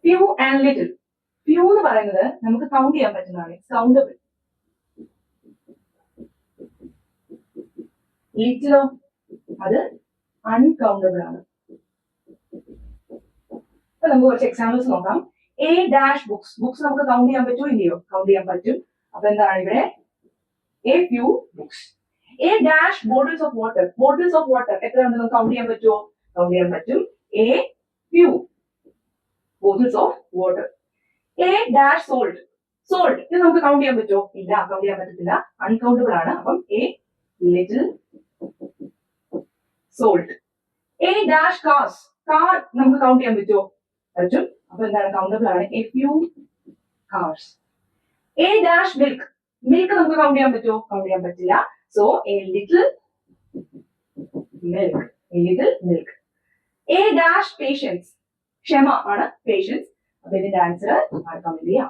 Few and little. Few എന്ന് പറയുന്നത് നമുക്ക് കൗണ്ട് ചെയ്യാൻ പറ്റുന്നതാണ്, കൗണ്ടബിൾ. ലിറ്റിലോ അത് അൺകൗണ്ടബിൾ ആണ്. അപ്പൊ നമുക്ക് കുറച്ച് എക്സാമ്പിൾസ് നോക്കാം. A dash books. ബുക്സ് നമുക്ക് കൗണ്ട് ചെയ്യാൻ പറ്റുമോ ഇല്ലയോ? കൗണ്ട് ചെയ്യാൻ പറ്റും. അപ്പൊ എന്താണ് ഇവിടെ? A few books. A dash bottles of water. Bottles of water എത്ര ഉണ്ട് നമുക്ക് കൗണ്ട് ചെയ്യാൻ പറ്റുമോ? കൗണ്ട് ചെയ്യാൻ പറ്റും. A few bottles of water. A dash salt. Salt ഇത് നമുക്ക് കൗണ്ട് ചെയ്യാൻ പറ്റുമോ? ഇല്ല, കൗണ്ട് ചെയ്യാൻ പറ്റത്തില്ല, അൺകൗണ്ടബിൾ ആണ്. അപ്പം a little salt. A dash cars. Car നമുക്ക് കൗണ്ട് ചെയ്യാൻ പറ്റുമോ? പറ്റും. അപ്പൊ എന്താണ്? കൗണ്ടബിൾ ആണ്. A few cars. A dash milk. Milk നമുക്ക് കൗണ്ട് ചെയ്യാൻ പറ്റുമോ? കൗണ്ട് ചെയ്യാൻ പറ്റില്ല. So a little milk. A little milk. A dash patience. ക്ഷമ ആണ് പേഷ്യൻസ്. അപ്പൊ ഇതിന്റെ ആൻസർ കമന്റ് ചെയ്യാം.